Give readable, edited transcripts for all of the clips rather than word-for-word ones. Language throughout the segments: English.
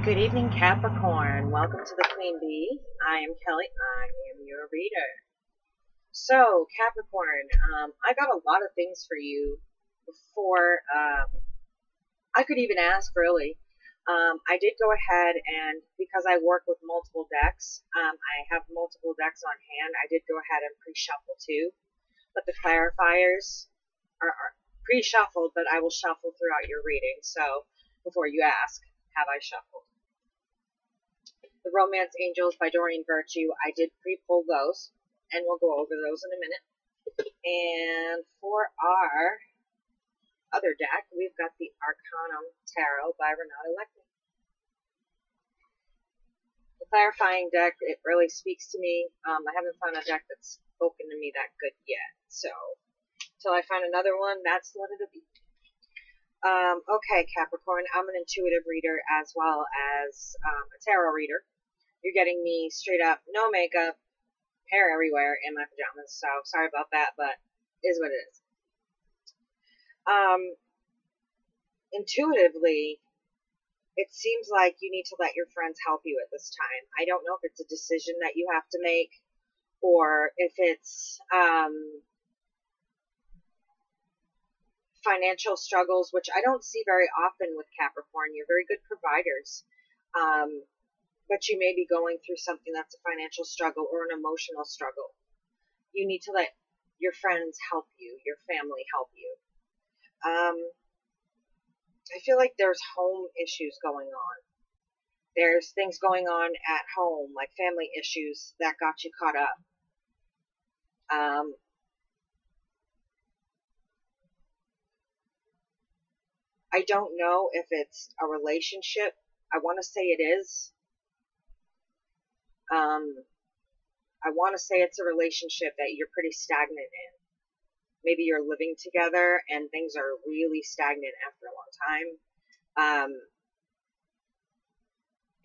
Good evening, Capricorn. Welcome to the Queen Bee. I am Kelly. I am your reader. So, Capricorn, I got a lot of things for you before I could even ask, really. I did go ahead and, because I work with multiple decks, I have multiple decks on hand. I did go ahead and pre-shuffle too, but the clarifiers are pre-shuffled, but I will shuffle throughout your reading. So, before you ask, have I shuffled? The Romance Angels by Doreen Virtue, I did pre-pull those, and we'll go over those in a minute. And for our other deck, we've got the Arcanum Tarot by Renata Leckman. The clarifying deck, it really speaks to me. I haven't found a deck that's spoken to me that good yet, so until I find another one, that's what it'll be. Okay, Capricorn, I'm an intuitive reader as well as a tarot reader. You're getting me straight up, no makeup, hair everywhere in my pajamas, so sorry about that, but it is what it is. Intuitively, it seems like you need to let your friends help you at this time. I don't know if it's a decision that you have to make, or if it's financial struggles, which I don't see very often with Capricorn. You're very good providers. But you may be going through something that's a financial struggle or an emotional struggle. You need to let your friends help you, your family help you. I feel like there's home issues going on. There's things going on at home, like family issues that got you caught up. I don't know if it's a relationship. I want to say it is. I want to say it's a relationship that you're pretty stagnant in. Maybe you're living together and things are really stagnant after a long time.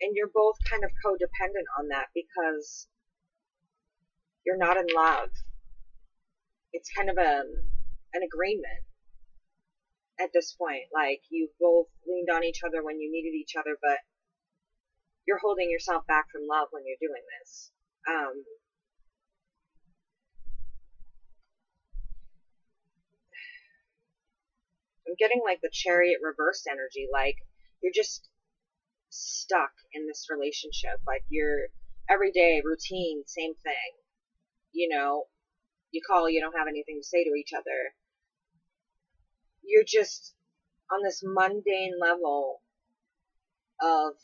And you're both kind of codependent on that because you're not in love. It's kind of an agreement at this point. Like, you both leaned on each other when you needed each other, but you're holding yourself back from love when you're doing this. I'm getting like the Chariot reverse energy, like you're just stuck in this relationship, like you're everyday routine, same thing. You know, you call, you don't have anything to say to each other. You're just on this mundane level of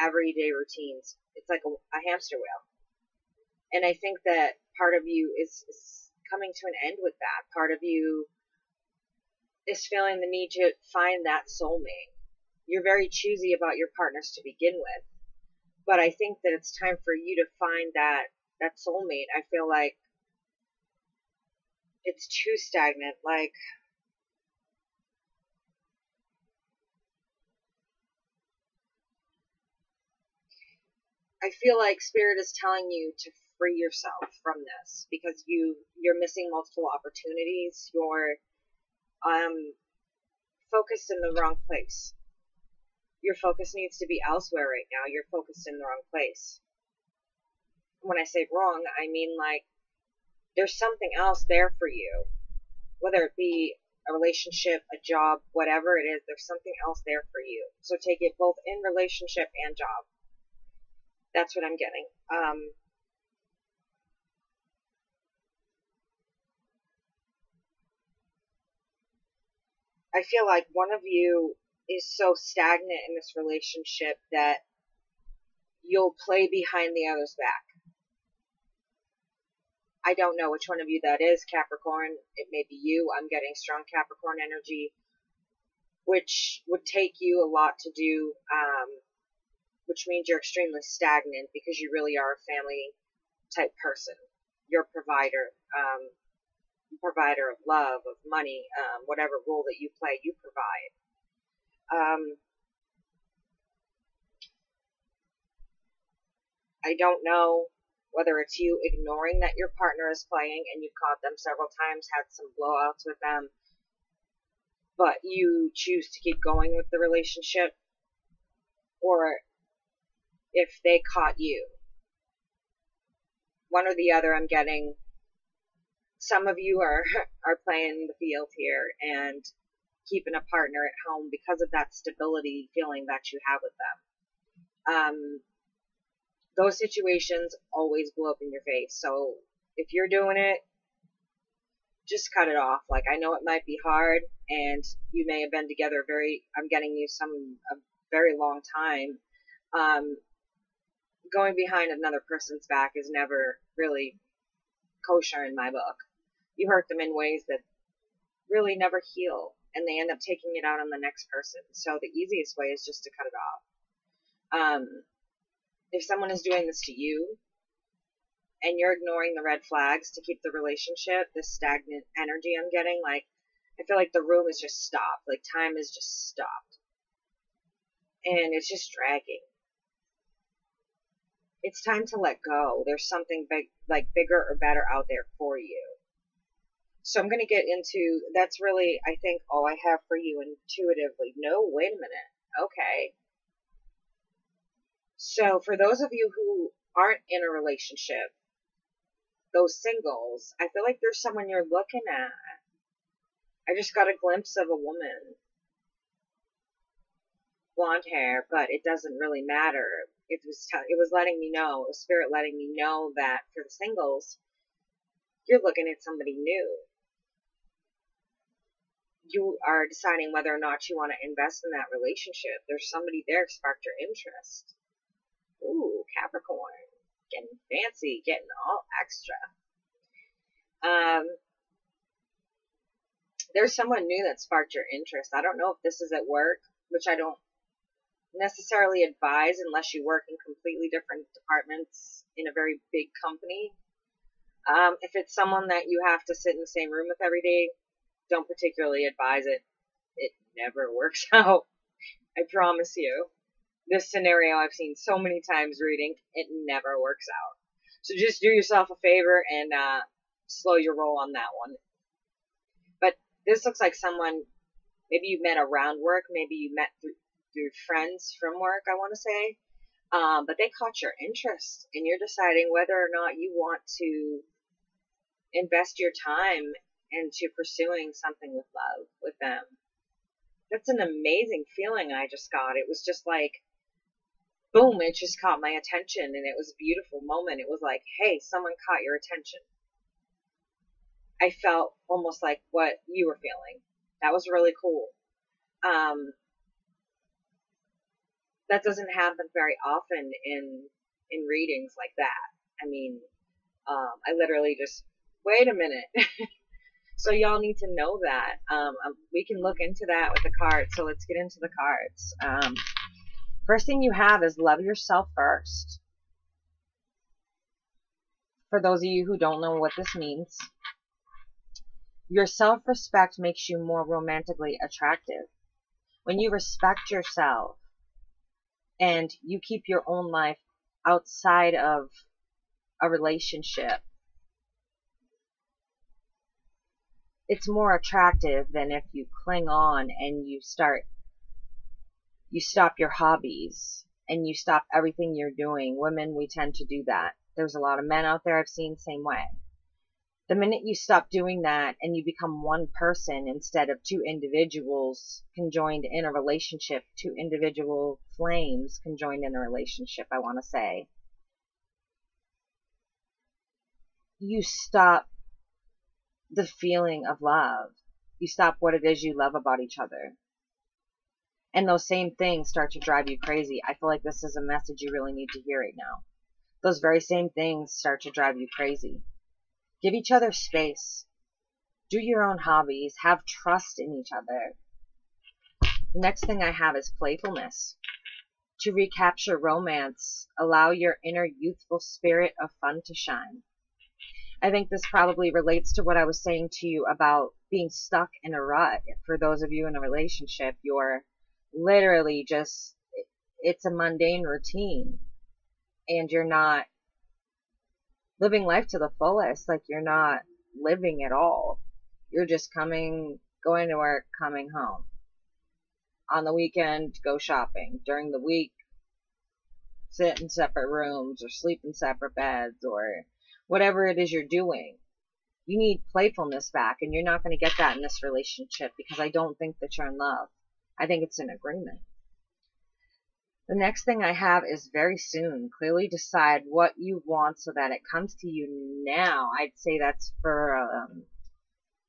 everyday routines. It's like a hamster wheel. And I think that part of you is coming to an end with that. Part of you is feeling the need to find that soulmate. You're very choosy about your partners to begin with, but I think that it's time for you to find that soulmate. I feel like it's too stagnant. Like, I feel like Spirit is telling you to free yourself from this because you're missing multiple opportunities. You're focused in the wrong place. Your focus needs to be elsewhere right now. You're focused in the wrong place. When I say wrong, I mean like there's something else there for you, whether it be a relationship, a job, whatever it is, there's something else there for you. So take it both in relationship and job. That's what I'm getting. I feel like one of you is so stagnant in this relationship that you'll play behind the other's back. I don't know which one of you that is, Capricorn. It may be you. I'm getting strong Capricorn energy, which would take you a lot to do, which means you're extremely stagnant because you really are a family type person. You're a provider. Provider of love, of money, whatever role that you play, you provide. I don't know whether it's you ignoring that your partner is playing and you've caught them several times, had some blowouts with them, but you choose to keep going with the relationship, or if they caught you. One or the other I'm getting. Some of you are playing the field here and keeping a partner at home because of that stability feeling that you have with them. Those situations always blow up in your face. So if you're doing it, just cut it off. Like, I know it might be hard, and you may have been together I'm getting you a very long time. Going behind another person's back is never really kosher in my book. You hurt them in ways that really never heal, and they end up taking it out on the next person. So the easiest way is just to cut it off. If someone is doing this to you, and you're ignoring the red flags to keep the relationship, this stagnant energy I'm getting, like, I feel like the room is just stopped. Like, time is just stopped. And it's just dragging. It's time to let go. There's something big, like bigger or better out there for you. So I'm going to get into, that's really, I think, all I have for you intuitively. No, wait a minute. Okay. So for those of you who aren't in a relationship, those singles, I feel like there's someone you're looking at. I just got a glimpse of a woman. Blonde hair, but it doesn't really matter. It was letting me know, it was spirit letting me know that for the singles, you're looking at somebody new. You are deciding whether or not you want to invest in that relationship. There's somebody there who sparked your interest. Ooh, Capricorn. Getting fancy, getting all extra. There's someone new that sparked your interest. I don't know if this is at work, which I don't necessarily advise unless you work in completely different departments in a very big company. If it's someone that you have to sit in the same room with every day, don't particularly advise it. It never works out. I promise you. This scenario I've seen so many times reading, it never works out. So just do yourself a favor and slow your roll on that one. But this looks like someone, maybe you met around work, maybe you met through friends from work, I want to say. But they caught your interest, and you're deciding whether or not you want to invest your time into pursuing something with love with them. That's an amazing feeling I just got. It was just like, boom, it just caught my attention, and it was a beautiful moment. It was like, hey, someone caught your attention. I felt almost like what you were feeling. That was really cool. That doesn't happen very often in readings like that. I mean, I literally just, wait a minute. So y'all need to know that. We can look into that with the cards. So let's get into the cards. First thing you have is love yourself first. For those of you who don't know what this means, your self-respect makes you more romantically attractive. When you respect yourself and you keep your own life outside of a relationship, it's more attractive than if you cling on and you stop your hobbies and you stop everything you're doing. Women, we tend to do that. There's a lot of men out there I've seen same way. The minute you stop doing that and you become one person instead of two individuals conjoined in a relationship, two individual flames conjoined in a relationship, I want to say, you stop the feeling of love. You stop what it is you love about each other. And those same things start to drive you crazy. I feel like this is a message you really need to hear right now. Those very same things start to drive you crazy. Give each other space. Do your own hobbies. Have trust in each other. The next thing I have is playfulness. To recapture romance, allow your inner youthful spirit of fun to shine. I think this probably relates to what I was saying to you about being stuck in a rut. For those of you in a relationship, you're literally just, it's a mundane routine and you're not living life to the fullest. Like, you're not living at all. You're just going to work, coming home. On the weekend, go shopping. During the week, sit in separate rooms or sleep in separate beds or whatever it is you're doing. You need playfulness back, and you're not going to get that in this relationship because I don't think that you're in love. I think it's an agreement. The next thing I have is very soon. Clearly decide what you want so that it comes to you now. I'd say that's for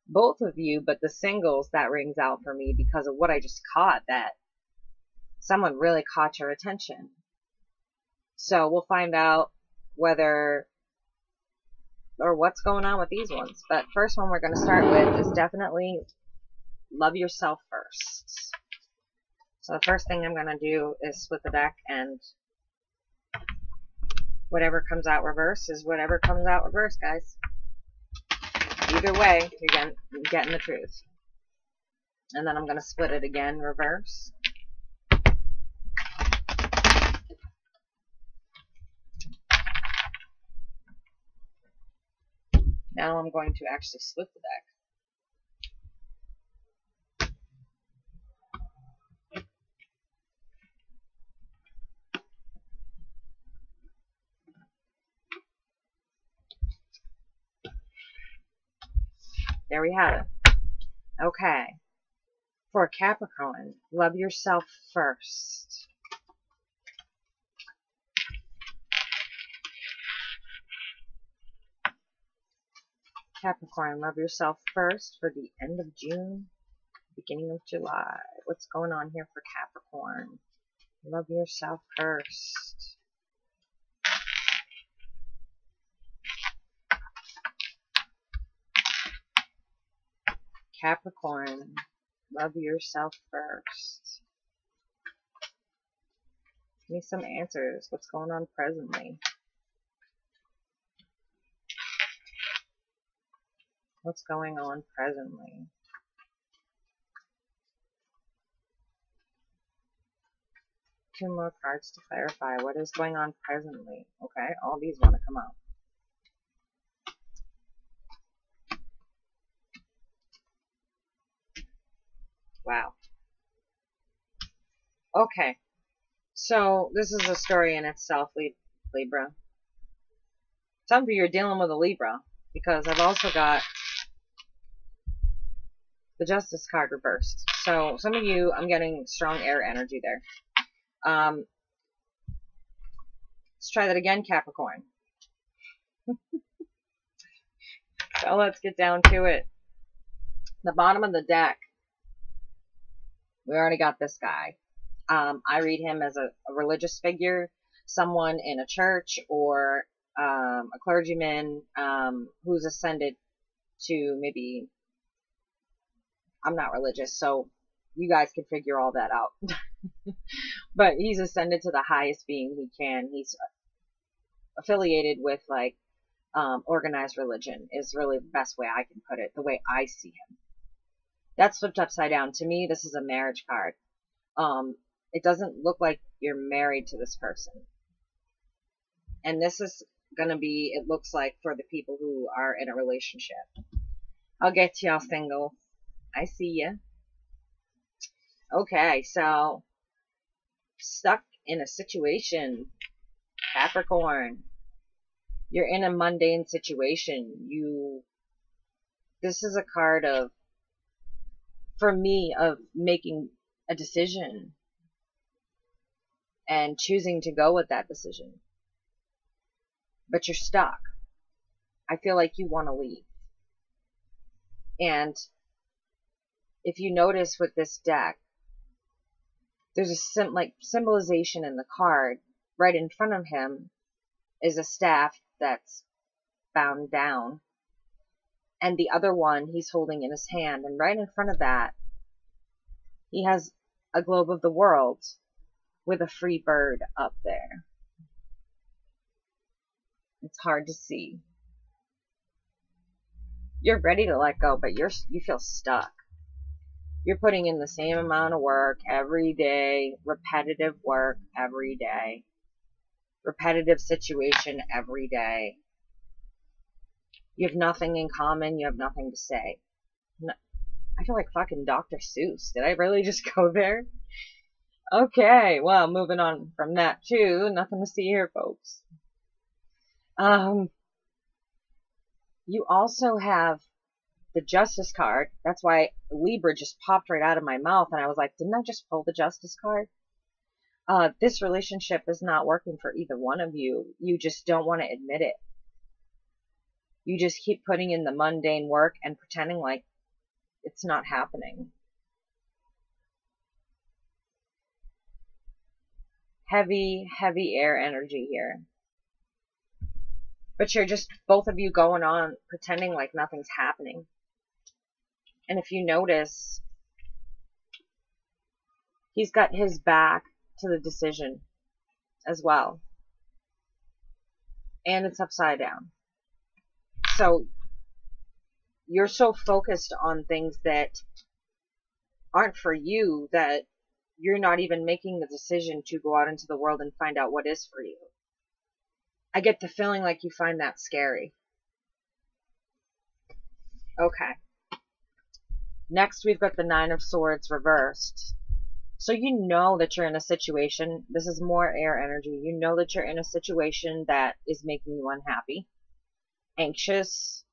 both of you, but the singles, that rings out for me because of what I just caught, that someone really caught your attention. So we'll find out whether or what's going on with these ones. But first one we're going to start with is definitely love yourself first. So the first thing I'm going to do is split the deck, and whatever comes out reverse is whatever comes out reverse, guys. Either way, you're getting the truth. And then I'm going to split it again, reverse. Now I'm going to actually split the deck. There we have it. Okay. For Capricorn, love yourself first. Capricorn, love yourself first for the end of June, beginning of July. What's going on here for Capricorn? Love yourself first. Capricorn, love yourself first. Give me some answers. What's going on presently? What's going on presently? Two more cards to clarify. What is going on presently? Okay, all these want to come out. Wow. Okay. So, this is a story in itself, Libra. Some of you are dealing with a Libra, because I've also got the Justice card reversed. So, some of you, I'm getting strong air energy there. Let's try that again, Capricorn. So, let's get down to it. The bottom of the deck, we already got this guy. I read him as a religious figure, someone in a church, or a clergyman who's ascended to maybe, I'm not religious, so you guys can figure all that out. But he's ascended to the highest being he can. He's affiliated with, like, organized religion is really the best way I can put it, the way I see him. That's flipped upside down. To me, this is a marriage card. It doesn't look like you're married to this person. And this is going to be, it looks like, for the people who are in a relationship. I'll get to y'all single. I see ya. Okay, so, stuck in a situation, Capricorn. You're in a mundane situation. This is a card of, for me, of making a decision and choosing to go with that decision. But you're stuck. I feel like you want to leave. And if you notice with this deck, there's a symbolization in the card. Right in front of him is a staff that's bound down. And the other one he's holding in his hand. And right in front of that, he has a globe of the world with a free bird up there. It's hard to see. You're ready to let go, but you feel stuck. You're putting in the same amount of work every day, repetitive work every day, repetitive situation every day. You have nothing in common. You have nothing to say. I feel like fucking Dr. Seuss. Did I really just go there? Okay, well, moving on from that too. Nothing to see here, folks. You also have the Justice card. That's why Libra just popped right out of my mouth, and I was like, didn't I just pull the Justice card? This relationship is not working for either one of you. You just don't want to admit it. You just keep putting in the mundane work and pretending like it's not happening. Heavy, heavy air energy here. But you're just, both of you going on pretending like nothing's happening. And if you notice, he's got his back to the decision as well. And it's upside down. So you're so focused on things that aren't for you that you're not even making the decision to go out into the world and find out what is for you. I get the feeling like you find that scary. Okay. Next, we've got the Nine of Swords reversed. So you know that you're in a situation, this is more air energy, you know that you're in a situation that is making you unhappy, anxious,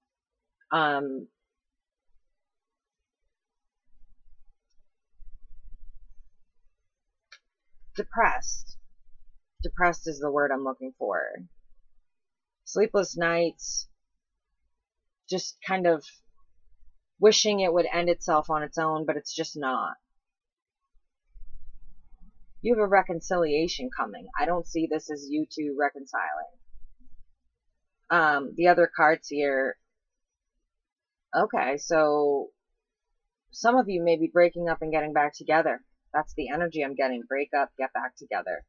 depressed. Depressed is the word I'm looking for. Sleepless nights, just kind of wishing it would end itself on its own, but it's just not. You have a reconciliation coming. I don't see this as you two reconciling. The other cards here. Okay, so some of you may be breaking up and getting back together. That's the energy I'm getting. Break up, get back together.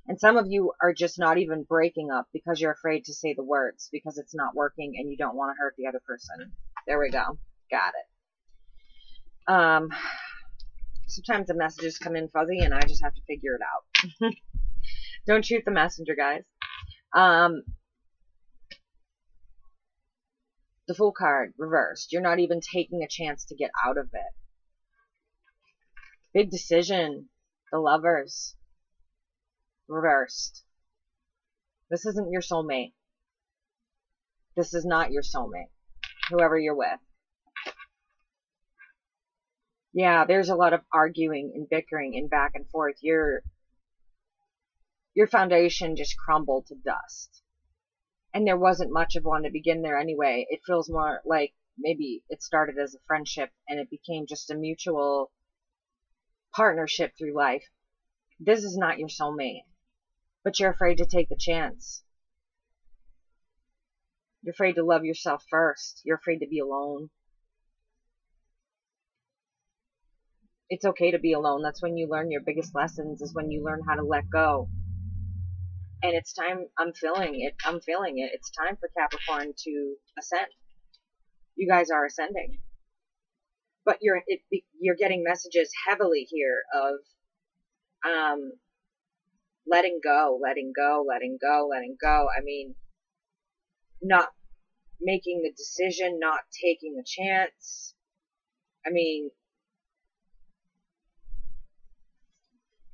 And some of you are just not even breaking up because you're afraid to say the words because it's not working and you don't want to hurt the other person. There we go. Got it. Sometimes the messages come in fuzzy and I just have to figure it out. Don't shoot the messenger, guys. The Fool card reversed. You're not even taking a chance to get out of it. Big decision. The Lovers reversed. This isn't your soulmate. This is not your soulmate. Whoever you're with. Yeah, there's a lot of arguing and bickering and back and forth. Your foundation just crumbled to dust. And there wasn't much of one to begin there anyway. It feels more like maybe it started as a friendship and it became just a mutual partnership through life. This is not your soulmate. But you're afraid to take the chance. You're afraid to love yourself first. You're afraid to be alone. It's okay to be alone. That's when you learn your biggest lessons, is when you learn how to let go. And it's time. I'm feeling it. It's time for Capricorn to ascend. You guys are ascending. But you're getting messages heavily here of letting go. I mean, not making the decision, not taking the chance. I mean,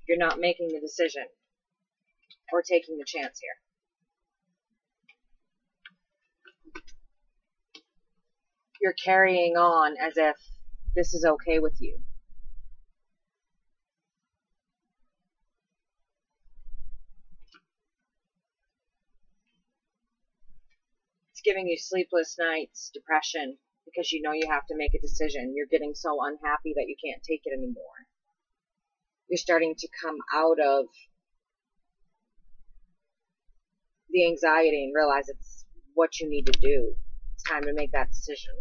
you're not making the decision or taking the chance here. You're carrying on as if this is okay with you. It's giving you sleepless nights, depression, because you know you have to make a decision. You're getting so unhappy that you can't take it anymore. You're starting to come out of the anxiety and realize it's what you need to do. It's time to make that decision.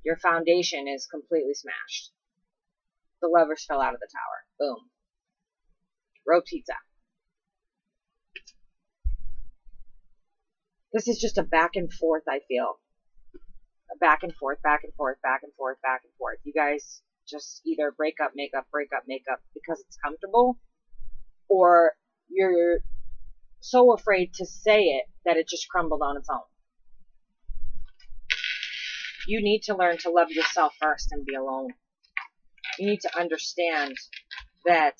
Your foundation is completely smashed. The Lovers fell out of the tower. Boom. Rotita. This is just a back and forth, I feel. A back and forth. You guys just either break up, make up because it's comfortable, or you're so afraid to say it that it just crumbled on its own. You need to learn to love yourself first and be alone. You need to understand that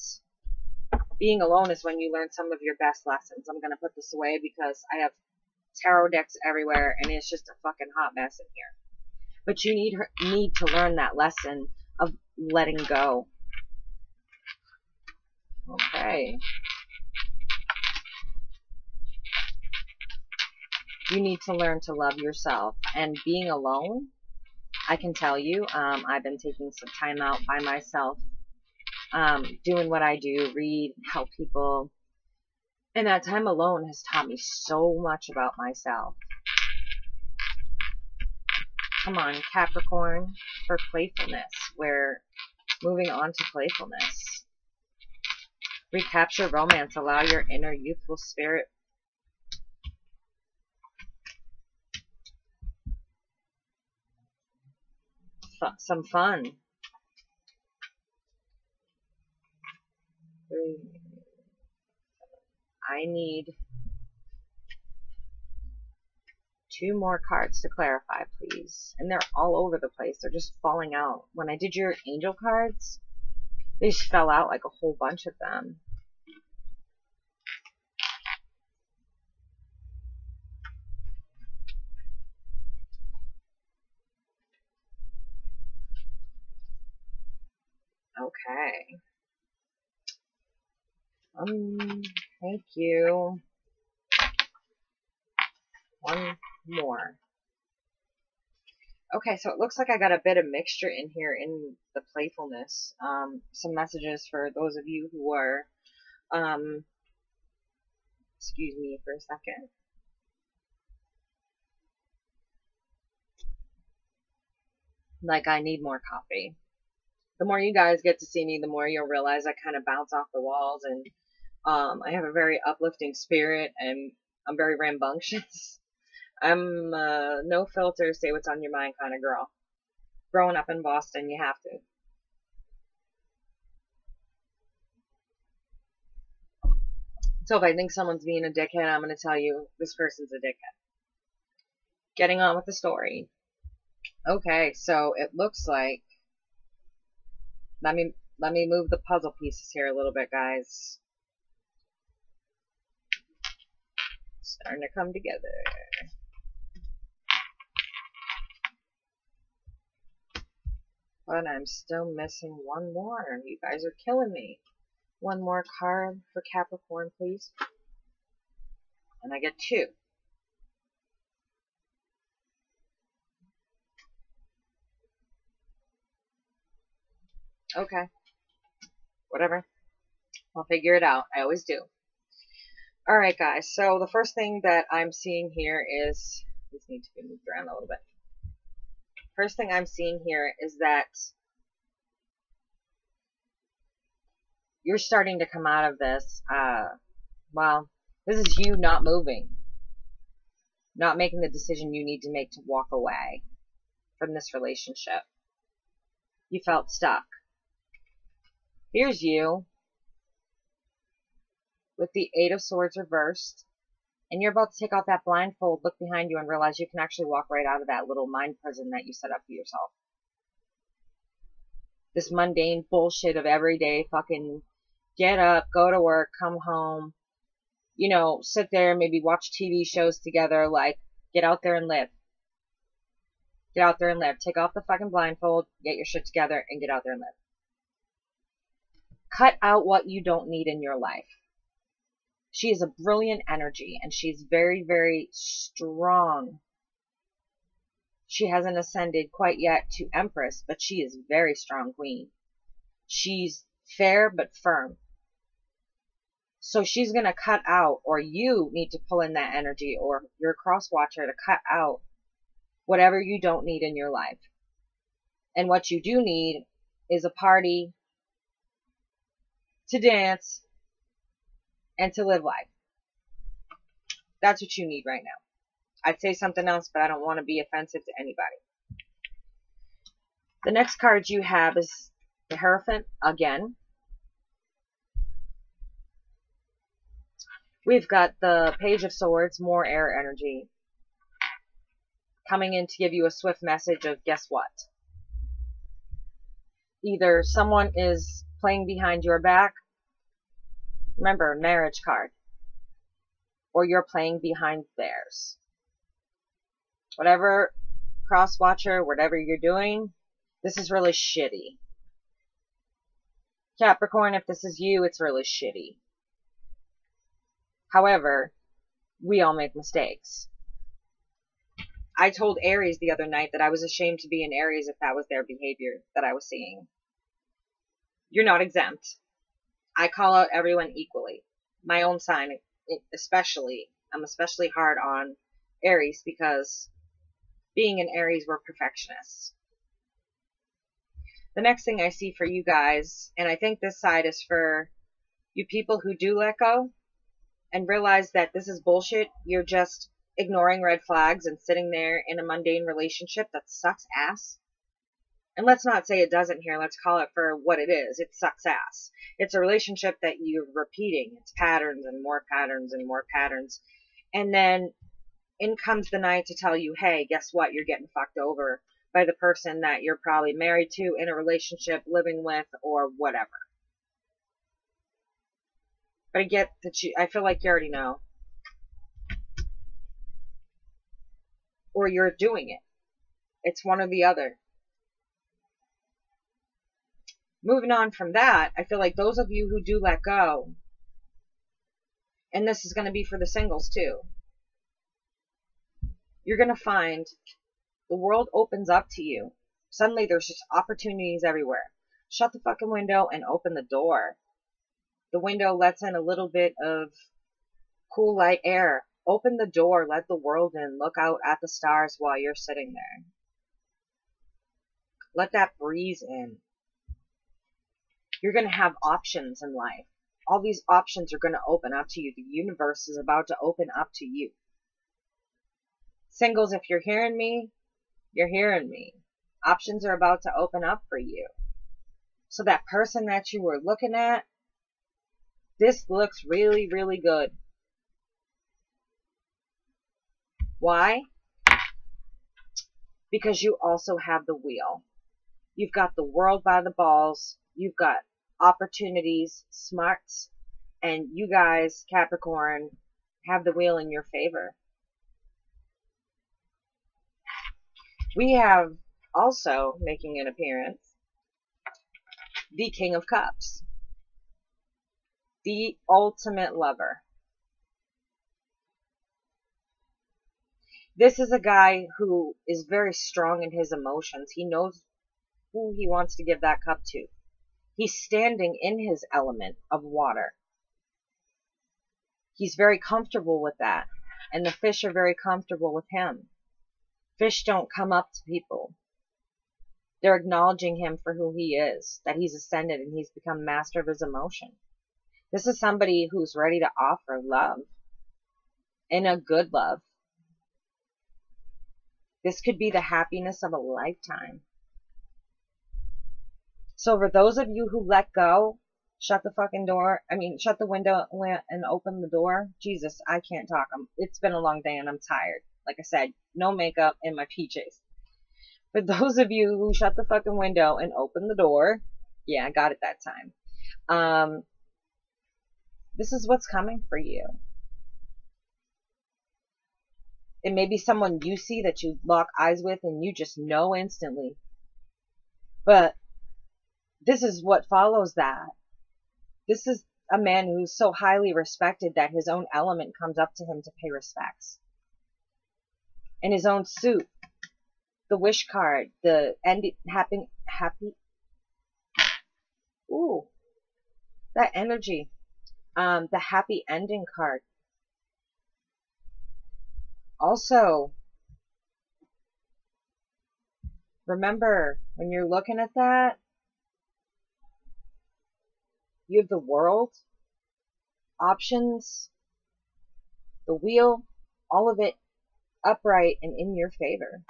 being alone is when you learn some of your best lessons. I'm going to put this away because I have tarot decks everywhere and it's just a fucking hot mess in here. But you need to learn that lesson of letting go. Okay. You need to learn to love yourself. And being alone, I can tell you, I've been taking some time out by myself, doing what I do, read, help people. And that time alone has taught me so much about myself. Come on, Capricorn, for playfulness. We're moving on to playfulness. Recapture romance. Allow your inner youthful spirit. Some fun. I need 2 more cards to clarify, please. And they're all over the place. They're just falling out. When I did your angel cards, they just fell out like a whole bunch of them. Okay. Thank you. One more. Okay, so it looks like I got a bit of mixture in here in the playfulness. Some messages for those of you who are, excuse me for a second. Like, I need more coffee. The more you guys get to see me, the more you'll realize I kind of bounce off the walls, and I have a very uplifting spirit, and I'm very rambunctious. I'm no filter, say what's on your mind kind of girl. Growing up in Boston, you have to. So if I think someone's being a dickhead, I'm going to tell you this person's a dickhead. Getting on with the story. Okay, so it looks like, let me move the puzzle pieces here a little bit, guys. Starting to come together. But I'm still missing one more. You guys are killing me. One more card for Capricorn, please. And I get 2. Okay. Whatever. I'll figure it out. I always do. Alright, guys. So the first thing that I'm seeing here is... These need to be moved around a little bit. First thing I'm seeing here is that you're starting to come out of this. Well, this is you not moving. Not making the decision you need to make to walk away from this relationship. You felt stuck. Here's you with the 8 of Swords reversed, and you're about to take off that blindfold, look behind you, and realize you can actually walk right out of that little mind prison that you set up for yourself. This mundane bullshit of everyday fucking get up, go to work, come home, you know, sit there, maybe watch TV shows together. Like, get out there and live. Get out there and live. Take off the fucking blindfold, get your shit together, and get out there and live. Cut out what you don't need in your life. She is a brilliant energy, and she's very, very strong. She hasn't ascended quite yet to Empress, but she is a very strong queen. She's fair but firm. So she's going to cut out, or you need to pull in that energy, or your cross watcher to cut out whatever you don't need in your life. And what you do need is a party, to dance, and to live life. That's what you need right now. I'd say something else, but I don't want to be offensive to anybody. The next card you have is the Hierophant again. We've got the Page of Swords, more air energy. coming in to give you a swift message of, guess what? Either someone is playing behind your back, remember, marriage card, or you're playing behind theirs. Whatever, cross watcher, whatever you're doing, this is really shitty. Capricorn, if this is you, it's really shitty. However, we all make mistakes. I told Aries the other night that I was ashamed to be in Aries if that was their behavior that I was seeing. You're not exempt. I call out everyone equally. My own sign, especially. I'm especially hard on Aries because being in Aries, we're perfectionists. The next thing I see for you guys, and I think this side is for you people who do let go and realize that this is bullshit. You're just ignoring red flags and sitting there in a mundane relationship that sucks ass. And let's not say it doesn't here. Let's call it for what it is. It sucks ass. It's a relationship that you're repeating. It's patterns and more patterns and more patterns. And then in comes the night to tell you, hey, guess what? You're getting fucked over by the person that you're probably married to, in a relationship, living with, or whatever. But I get that I feel like you already know. Or you're doing it. It's one or the other. Moving on from that, I feel like those of you who do let go, and this is going to be for the singles too, you're going to find the world opens up to you. Suddenly there's just opportunities everywhere. Shut the fucking window and open the door. The window lets in a little bit of cool light air. Open the door, let the world in. Look out at the stars while you're sitting there. Let that breeze in. You're going to have options in life. All these options are going to open up to you. The universe is about to open up to you. Singles, if you're hearing me, you're hearing me. Options are about to open up for you. So that person that you were looking at, this looks really, really good. Why? Because you also have the wheel. You've got the world by the balls. You've got opportunities, smarts, and you guys, Capricorn, have the wheel in your favor. We have also, making an appearance, the King of Cups. The ultimate lover. This is a guy who is very strong in his emotions. He knows who he wants to give that cup to. He's standing in his element of water. He's very comfortable with that. And the fish are very comfortable with him. Fish don't come up to people. They're acknowledging him for who he is, that he's ascended and he's become master of his emotion. This is somebody who's ready to offer love, and a good love. This could be the happiness of a lifetime. So for those of you who let go, shut the fucking door. Shut the window and open the door. Jesus, I can't talk. It's been a long day and I'm tired. Like I said, no makeup in my PJs. For those of you who shut the fucking window and open the door, yeah, I got it that time. This is what's coming for you. It may be someone you see that you lock eyes with and you just know instantly. But this is what follows that. This is a man who's so highly respected that his own element comes up to him to pay respects. In his own suit. The wish card. The happy. Ooh. That energy. The happy ending card. Also, remember, when you're looking at that, you have the world, options, the wheel, all of it upright and in your favor.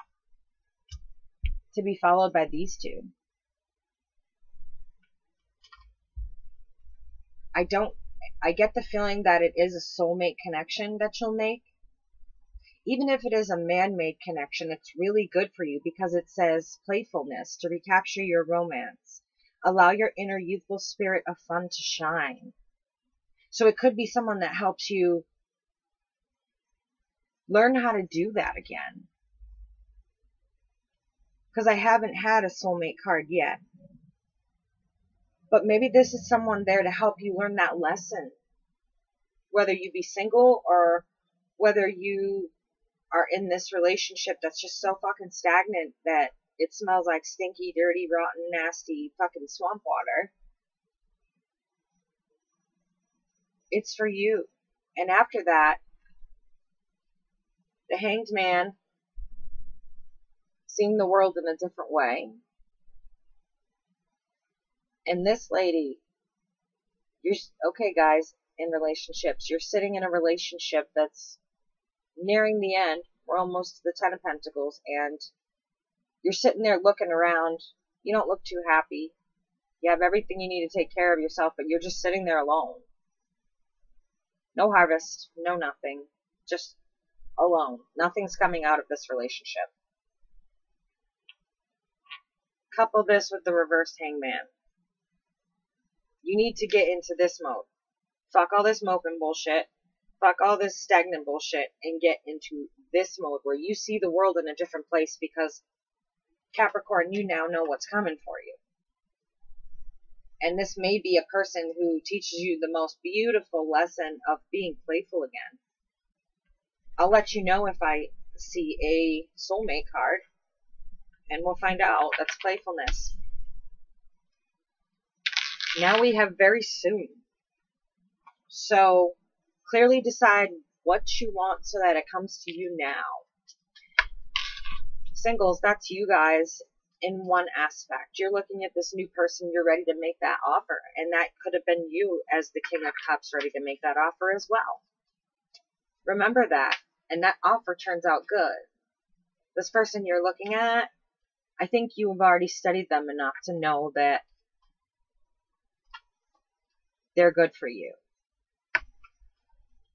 To be followed by these two. I get the feeling that it is a soulmate connection that you'll make. Even if it is a man-made connection, it's really good for you because it says playfulness, to recapture your romance. Allow your inner youthful spirit of fun to shine. So it could be someone that helps you learn how to do that again. Because I haven't had a soulmate card yet. But maybe this is someone there to help you learn that lesson. Whether you be single or whether you are in this relationship that's just so fucking stagnant that it smells like stinky, dirty, rotten, nasty fucking swamp water. It's for you. And after that, the Hanged Man, seeing the world in a different way. And this lady, okay guys, in relationships, you're sitting in a relationship that's nearing the end. We're almost to the Ten of Pentacles, and you're sitting there looking around. You don't look too happy. You have everything you need to take care of yourself, but you're just sitting there alone. No harvest, no nothing. Just alone. Nothing's coming out of this relationship. Couple this with the reversed Hangman. You need to get into this mode. Fuck all this moping bullshit. Fuck all this stagnant bullshit and get into this mode where you see the world in a different place, because Capricorn, you now know what's coming for you. And this may be a person who teaches you the most beautiful lesson of being playful again. I'll let you know if I see a soulmate card, and we'll find out. That's playfulness. Now we have very soon. So clearly decide what you want so that it comes to you now. Singles, that's you guys in one aspect. You're looking at this new person, you're ready to make that offer. And that could have been you as the King of Cups, ready to make that offer as well. Remember that. And that offer turns out good. This person you're looking at, I think you have already studied them enough to know that they're good for you.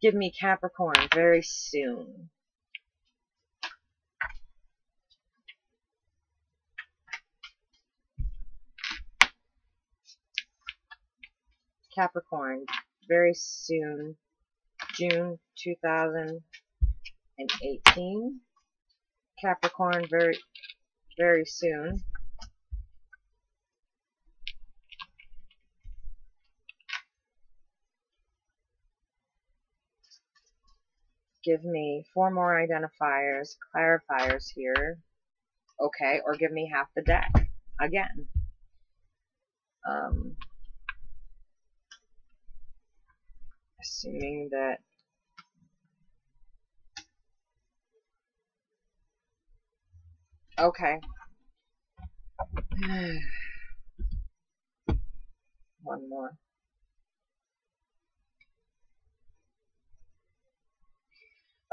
Give me Capricorn very soon. Capricorn very soon. June 2018. Capricorn very soon. Give me 4 more identifiers, clarifiers here. Okay, or give me half the deck again. Assuming that okay. One more.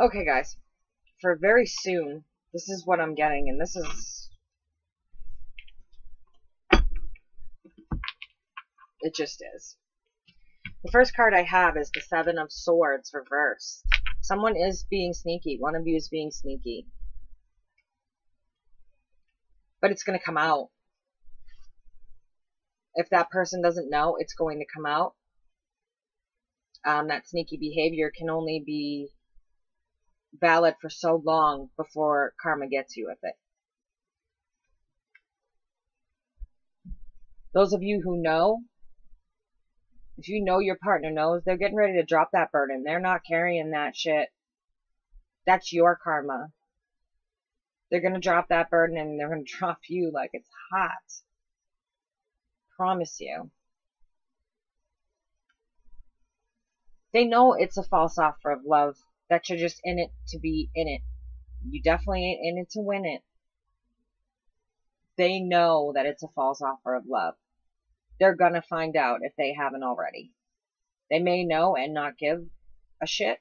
Okay, guys. For very soon, this is what I'm getting, and this is... It just is. The first card I have is the Seven of Swords reversed. Someone is being sneaky. One of you is being sneaky. But it's going to come out. If that person doesn't know, it's going to come out. That sneaky behavior can only be valid for so long before karma gets you with it. Those of you who know, if you know your partner knows, they're getting ready to drop that burden. They're not carrying that shit. That's your karma. They're going to drop that burden and they're going to drop you like it's hot. Promise you. They know it's a false offer of love, that you're just in it to be in it. You definitely ain't in it to win it. They know that it's a false offer of love. They're gonna find out if they haven't already. They may know and not give a shit,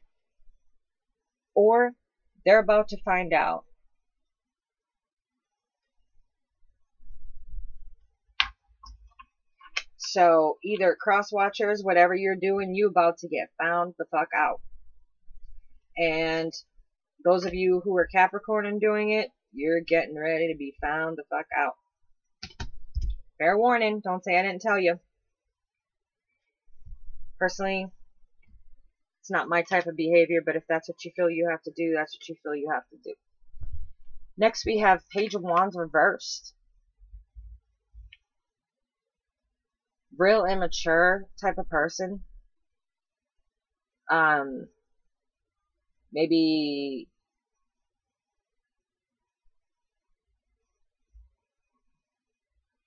or they're about to find out. So either cross watchers, whatever you're doing, you about to get found the fuck out. And Those of you who are Capricorn and doing it, you're getting ready to be found the fuck out. Fair warning, don't say I didn't tell you. Personally, it's not my type of behavior, but if that's what you feel you have to do, that's what you feel you have to do. Next, we have Page of Wands reversed. Real immature type of person. Maybe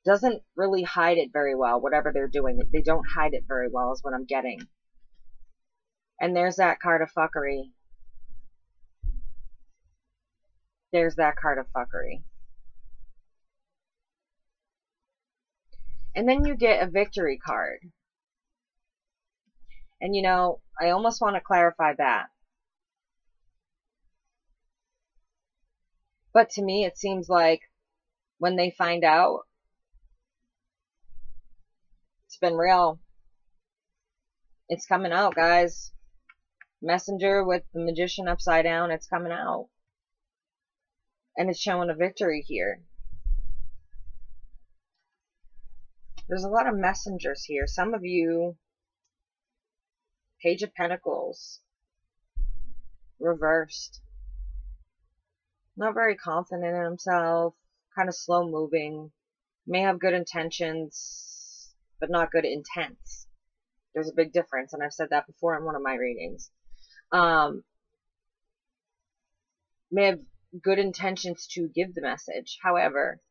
doesn't really hide it very well, whatever they're doing. They don't hide it very well is what I'm getting. And there's that card of fuckery. There's that card of fuckery. And then you get a victory card. And you know, I almost want to clarify that. But to me, it seems like when they find out, it's been real. It's coming out, guys. Messenger with the Magician upside down, it's coming out. And it's showing a victory here. There's a lot of messengers here. Some of you, Page of Pentacles, reversed. Not very confident in himself, kind of slow moving, may have good intentions, but not good intents. There's a big difference, and I've said that before in one of my readings. May have good intentions to give the message. However,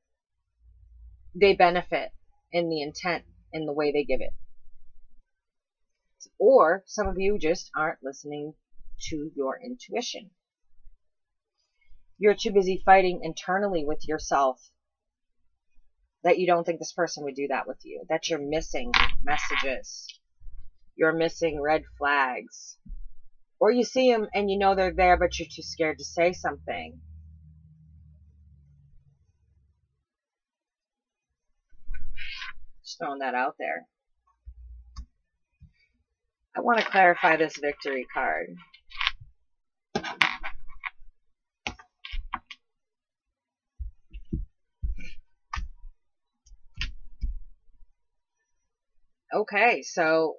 they benefit in the intent in the way they give it. Or some of you just aren't listening to your intuition. You're too busy fighting internally with yourself that you don't think this person would do that with you. That you're missing messages. You're missing red flags. Or you see them and you know they're there, but you're too scared to say something. Just throwing that out there. I want to clarify this victory card. Okay, so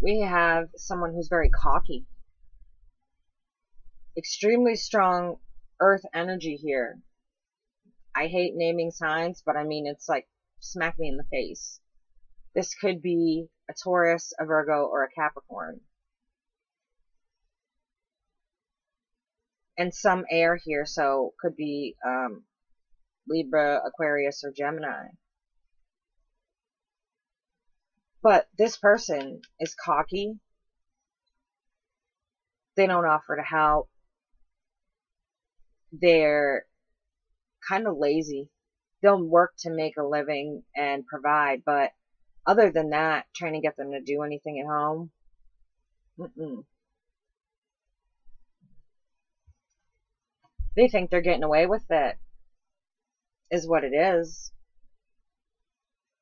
we have someone who's very cocky. Extremely strong earth energy here. I hate naming signs, but I mean, it's like smack me in the face. This could be a Taurus, a Virgo, or a Capricorn. And some air here, so could be Libra, Aquarius, or Gemini. But this person is cocky. They don't offer to help. They're kind of lazy. They'll work to make a living and provide, but other than that, trying to get them to do anything at home, They think they're getting away with it, is what it is.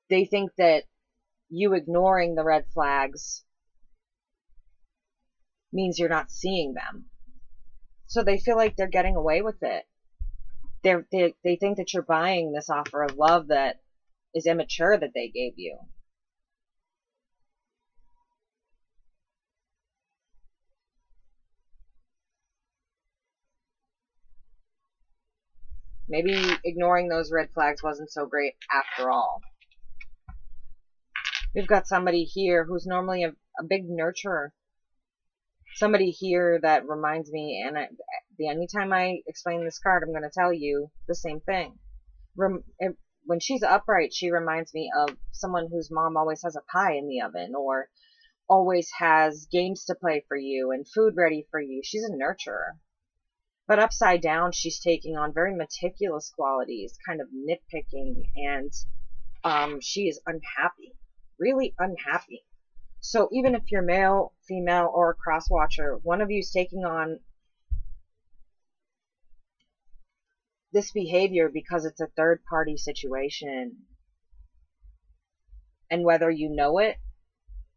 They think that you ignoring the red flags means you're not seeing them. So they feel like they're getting away with it. They think that you're buying this offer of love that is immature that they gave you. Maybe ignoring those red flags wasn't so great after all. We've got somebody here who's normally a big nurturer. Somebody here that reminds me, and anytime I explain this card, I'm going to tell you the same thing. When she's upright, she reminds me of someone whose mom always has a pie in the oven, or always has games to play for you and food ready for you. She's a nurturer. But upside down, she's taking on very meticulous qualities, kind of nitpicking, and she is unhappy, really unhappy. So even if you're male, female, or a cross-watcher, one of you is taking on this behavior because it's a third-party situation. And whether you know it,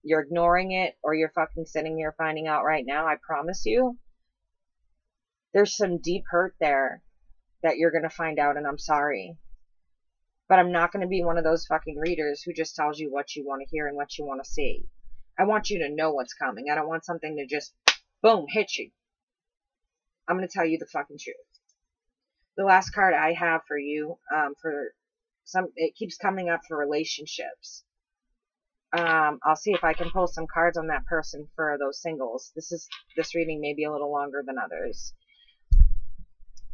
you're ignoring it, or you're fucking sitting here finding out right now, I promise you, There's some deep hurt there that you're going to find out, and I'm sorry. But I'm not going to be one of those fucking readers who just tells you what you want to hear and what you want to see. I want you to know what's coming. I don't want something to just, boom, hit you. I'm going to tell you the fucking truth. The last card I have for you, it keeps coming up for relationships. I'll see if I can pull some cards on that person for those singles. This reading may be a little longer than others.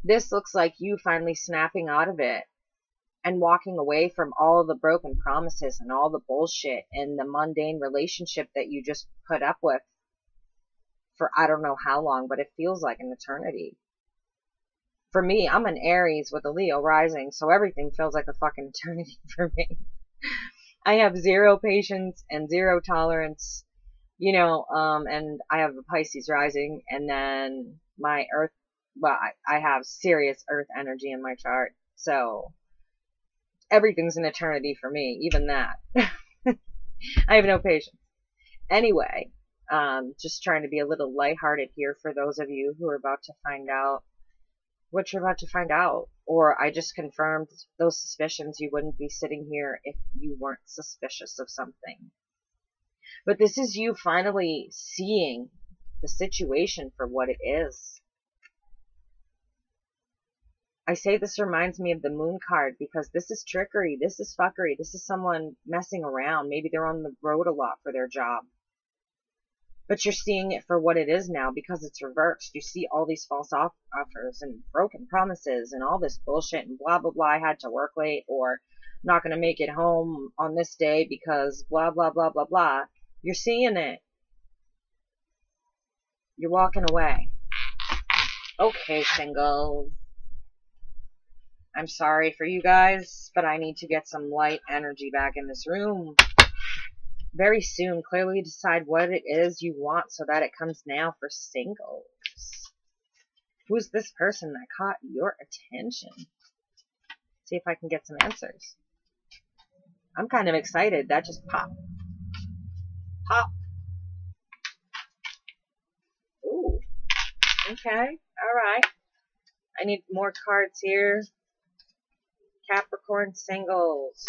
This looks like you finally snapping out of it and walking away from all the broken promises and all the bullshit and the mundane relationship that you just put up with for I don't know how long, but it feels like an eternity. For me, I'm an Aries with a Leo rising, so everything feels like a fucking eternity for me. I have zero patience and zero tolerance, and I have a Pisces rising, and then my Earth, well, I have serious Earth energy in my chart, so everything's an eternity for me, even that. I have no patience. Anyway, just trying to be a little lighthearted here for those of you who are about to find out what you're about to find out. Or I just confirmed those suspicions. You wouldn't be sitting here if you weren't suspicious of something. But this is you finally seeing the situation for what it is. I say this reminds me of the Moon card because this is trickery, this is fuckery, this is someone messing around. Maybe they're on the road a lot for their job. But you're seeing it for what it is now because it's reversed. You see all these false offers and broken promises and all this bullshit and blah, blah, blah. I had to work late, or not going to make it home on this day because blah, blah, blah, blah, blah. You're seeing it. You're walking away. Okay, singles. I'm sorry for you guys, but I need to get some light energy back in this room. Very soon, clearly decide what it is you want so that it comes now for singles. Who's this person that caught your attention? See if I can get some answers. I'm kind of excited. That just popped. Pop. Ooh. Okay. All right. I need more cards here. Capricorn singles.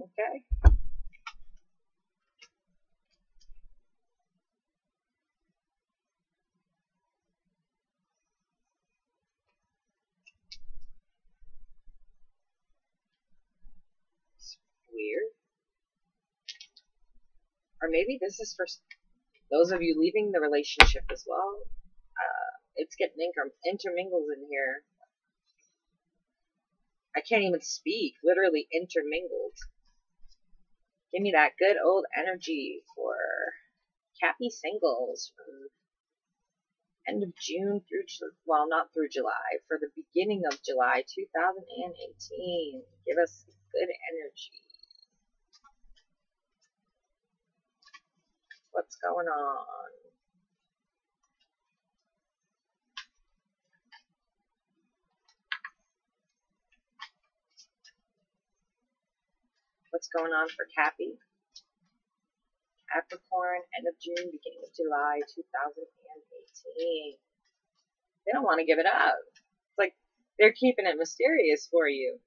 Okay. Weird. Or maybe this is for those of you leaving the relationship as well. It's getting intermingled in here. I can't even speak. Literally intermingled. Give me that good old energy for Cappy singles from end of June through, well, not through July, for the beginning of July 2018. Give us good energy. What's going on? What's going on for Cappy? Capricorn, end of June, beginning of July 2018. They don't want to give it up. It's like they're keeping it mysterious for you.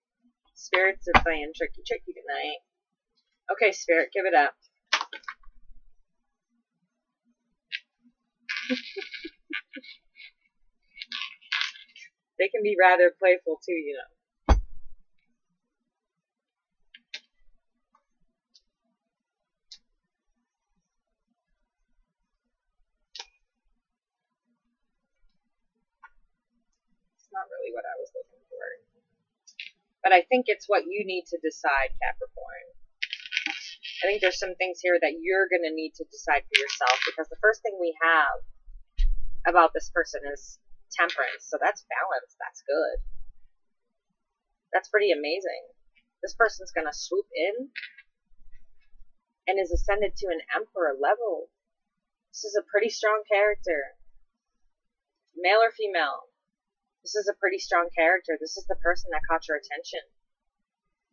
Spirits are playing tricky tonight. Okay, Spirit, give it up. They can be rather playful too, you know. It's not really what I was looking for. But I think it's what you need to decide, Capricorn. I think there's some things here that you're going to need to decide for yourself, because the first thing we have about this person is temperance. So that's balance. That's good. That's pretty amazing. This person's going to swoop in and is ascended to an emperor level. This is a pretty strong character. Male or female. This is a pretty strong character. This is the person that caught your attention.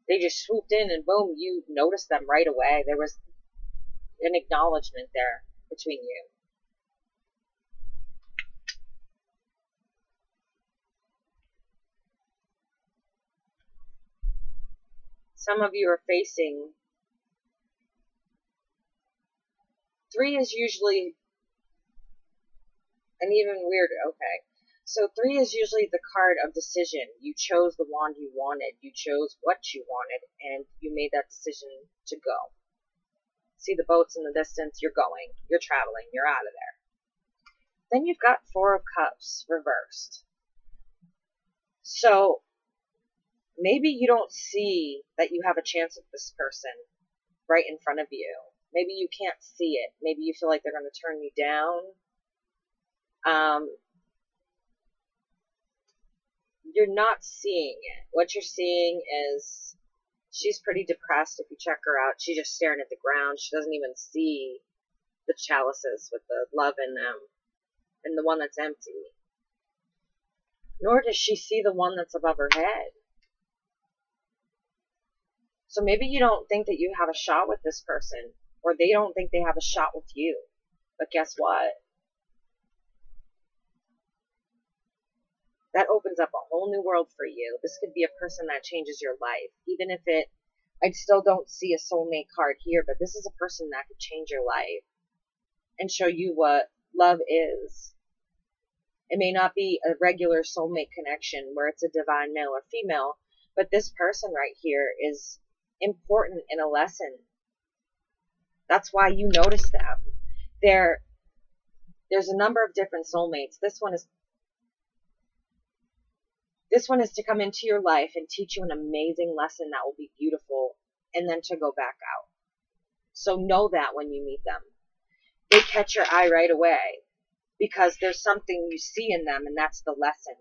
They just swooped in and boom, you noticed them right away. There was an acknowledgement there between you. Some of you are facing. 3 is usually an even weirder. Okay. So 3 is usually the card of decision. You chose the wand you wanted. You chose what you wanted, and you made that decision to go. See the boats in the distance? You're going. You're traveling. You're out of there. Then you've got 4 of Cups reversed. So maybe you don't see that you have a chance with this person right in front of you. Maybe you can't see it. Maybe you feel like they're going to turn you down. You're not seeing it. What you're seeing is she's pretty depressed. If you check her out, she's just staring at the ground. She doesn't even see the chalices with the love in them and the one that's empty. Nor does she see the one that's above her head. So maybe you don't think that you have a shot with this person, or they don't think they have a shot with you. But guess what? That opens up a whole new world for you. This could be a person that changes your life. Even if I still don't see a soulmate card here, but this is a person that could change your life and show you what love is. It may not be a regular soulmate connection where it's a divine male or female, but this person right here is important in a lesson. That's why you notice them. There's a number of different soulmates. This one is to come into your life and teach you an amazing lesson that will be beautiful, and then to go back out. So know that when you meet them. They catch your eye right away because there's something you see in them, and that's the lesson.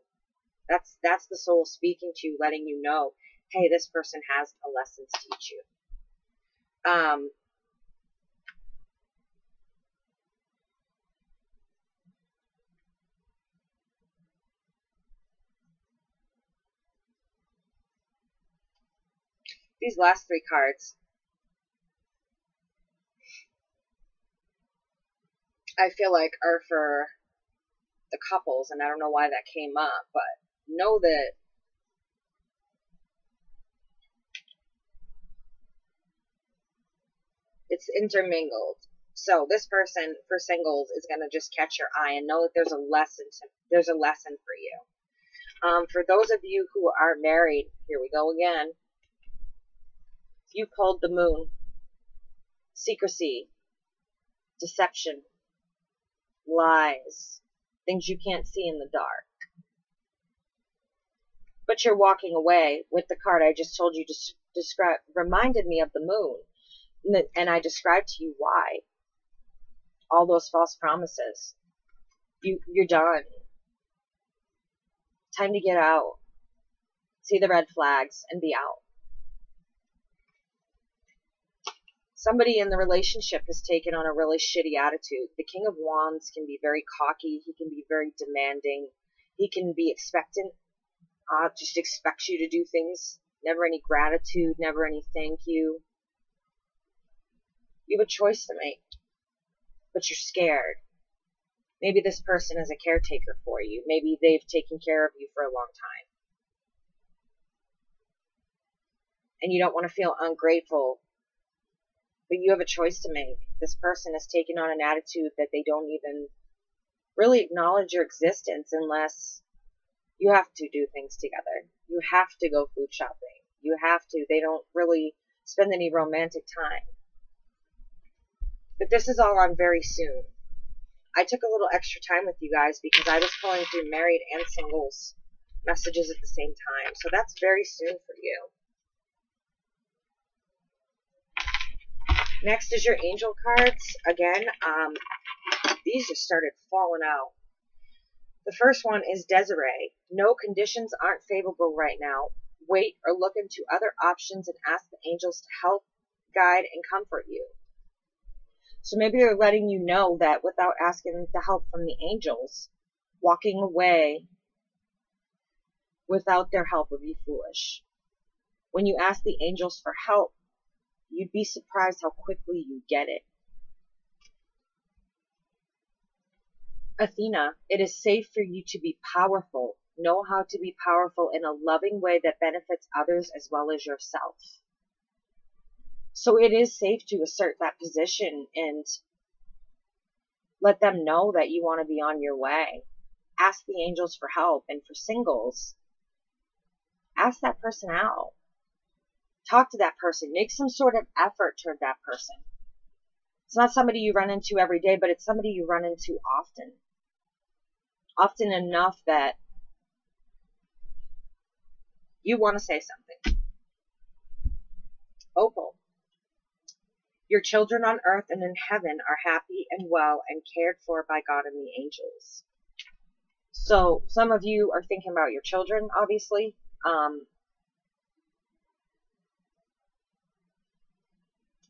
That's the soul speaking to you, letting you know, hey, this person has a lesson to teach you. These last 3 cards, I feel like are for the couples, and I don't know why that came up, but know that it's intermingled. So this person for singles is going to just catch your eye and know that there's a lesson for you. For those of you who are married, here we go again. You pulled the moon. Secrecy, deception, lies, things you can't see in the dark. But you're walking away with the card I just told you to describe, reminded me of the moon. And I described to you why. All those false promises. You're done. Time to get out. See the red flags and be out. Somebody in the relationship has taken on a really shitty attitude. The King of Wands can be very cocky. He can be very demanding. He can be expectant. Just expects you to do things. Never any gratitude. Never any thank you. You have a choice to make. But you're scared. Maybe this person is a caretaker for you. Maybe they've taken care of you for a long time. And you don't want to feel ungrateful. But you have a choice to make. This person has taken on an attitude that they don't even really acknowledge your existence unless you have to do things together. You have to go food shopping. You have to. They don't really spend any romantic time. But this is all on very soon. I took a little extra time with you guys because I was pulling through married and singles messages at the same time. So that's very soon for you. Next is your angel cards. Again, these just started falling out. The first one is Desiree. No, conditions aren't favorable right now. Wait or look into other options and ask the angels to help, guide, and comfort you. So maybe they're letting you know that without asking the help from the angels, walking away without their help would be foolish. When you ask the angels for help, you'd be surprised how quickly you get it. Athena, it is safe for you to be powerful. Know how to be powerful in a loving way that benefits others as well as yourself. So it is safe to assert that position and let them know that you want to be on your way. Ask the angels for help. And for singles, ask that person out. Talk to that person. Make some sort of effort toward that person. It's not somebody you run into every day, but it's somebody you run into often. Often enough that you want to say something. Opal. Your children on earth and in heaven are happy and well and cared for by God and the angels. So some of you are thinking about your children, obviously.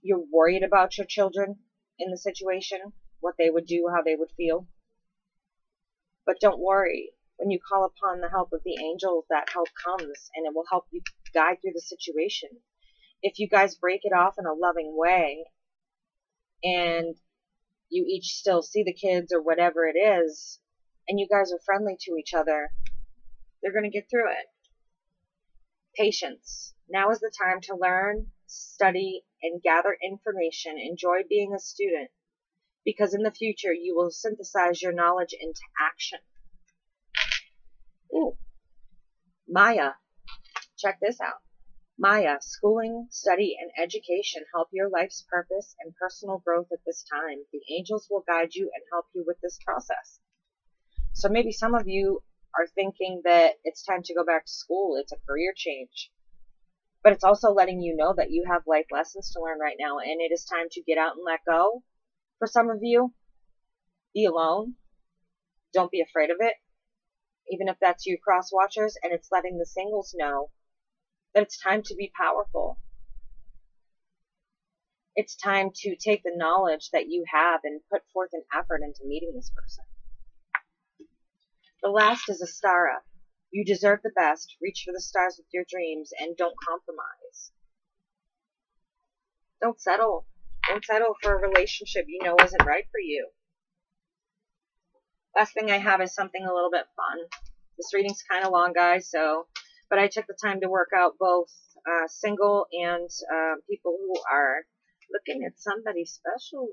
You're worried about your children in the situation, what they would do, how they would feel. But don't worry. When you call upon the help of the angels, that help comes, and it will help you guide through the situation. If you guys break it off in a loving way, and you each still see the kids or whatever it is, and you guys are friendly to each other, they're going to get through it. Patience. Now is the time to learn, study, and gather information. Enjoy being a student, because in the future you will synthesize your knowledge into action. Ooh. Maya. Check this out. Maya, schooling, study, and education help your life's purpose and personal growth at this time. The angels will guide you and help you with this process. So maybe some of you are thinking that it's time to go back to school. It's a career change. But it's also letting you know that you have life lessons to learn right now, and it is time to get out and let go. For some of you, be alone. Don't be afraid of it, even if that's you cross watchers, and it's letting the singles know that it's time to be powerful. It's time to take the knowledge that you have and put forth an effort into meeting this person. The last is Astara. You deserve the best. Reach for the stars with your dreams and don't compromise. Don't settle. Don't settle for a relationship you know isn't right for you. Last thing I have is something a little bit fun. This reading's kind of long, guys, but I took the time to work out both single and people who are looking at somebody special.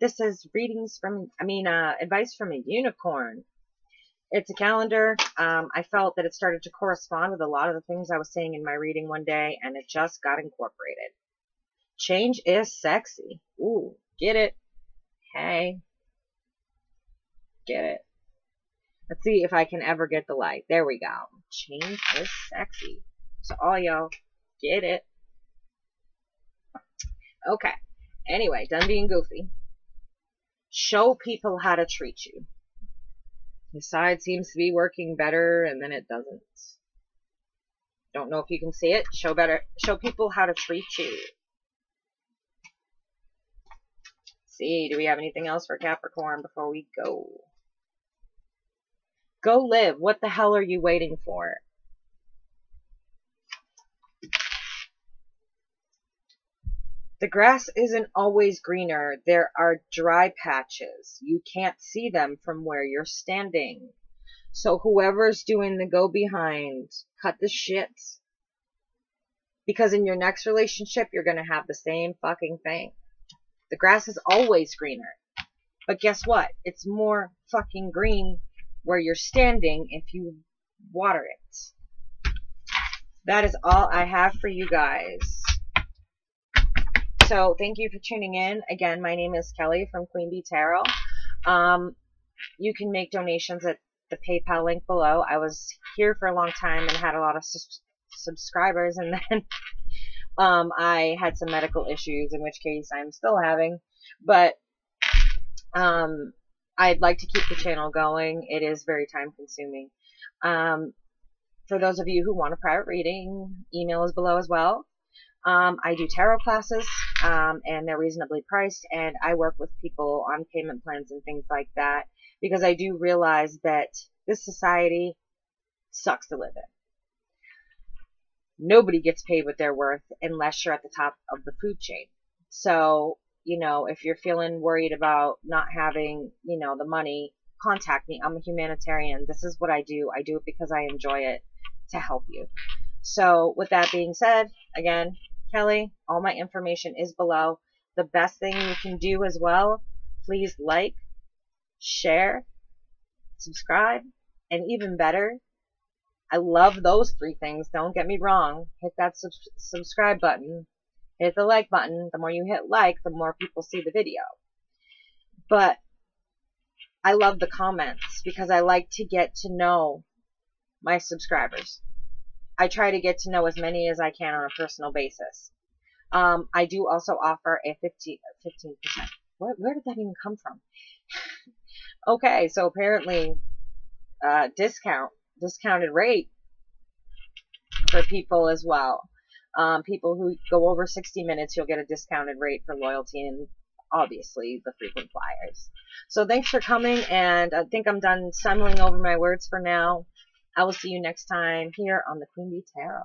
This is advice from a unicorn. It's a calendar. I felt that it started to correspond with a lot of the things I was saying in my reading one day, and it just got incorporated. Change is sexy. Ooh, get it? Hey. Get it? Let's see if I can ever get the light. There we go. Change is sexy. So all y'all, get it? Okay. Anyway, done being goofy. Show people how to treat you. His side seems to be working better, and then it doesn't. Don't know if you can see it. Show people how to treat you. See, do we have anything else for Capricorn before we go? Go live. What the hell are you waiting for? The grass isn't always greener. There are dry patches. You can't see them from where you're standing. So whoever's doing the go behind, cut the shit. Because in your next relationship, you're going to have the same fucking thing. The grass is always greener. But guess what? It's more fucking green where you're standing if you water it. That is all I have for you guys. So thank you for tuning in. Again, my name is Kelly from Queen Bee Tarot. You can make donations at the PayPal link below. I was here for a long time and had a lot of subscribers, and then I had some medical issues, in which case I'm still having. But I'd like to keep the channel going. It is very time consuming. For those of you who want a private reading, email is below as well. I do tarot classes, and they're reasonably priced, and I work with people on payment plans and things like that, because I do realize that this society sucks to live in. Nobody gets paid what they're worth unless you're at the top of the food chain. So, if you're feeling worried about not having, the money, contact me. I'm a humanitarian. This is what I do. I do it because I enjoy it, to help you. So with that being said, again, Kelly. All my information is below. The best thing you can do as well, please like, share, subscribe, and even better, I love those 3 things. Don't get me wrong. Hit that subscribe button. Hit the like button. The more you hit like, the more people see the video. But I love the comments because I like to get to know my subscribers. I try to get to know as many as I can on a personal basis. I do also offer a 15%. Where did that even come from? Okay, so apparently discounted rate for people as well. People who go over 60 minutes, you'll get a discounted rate for loyalty and obviously the frequent flyers. So thanks for coming, and I think I'm done stumbling over my words for now. I will see you next time here on the Queen Bee Tarot.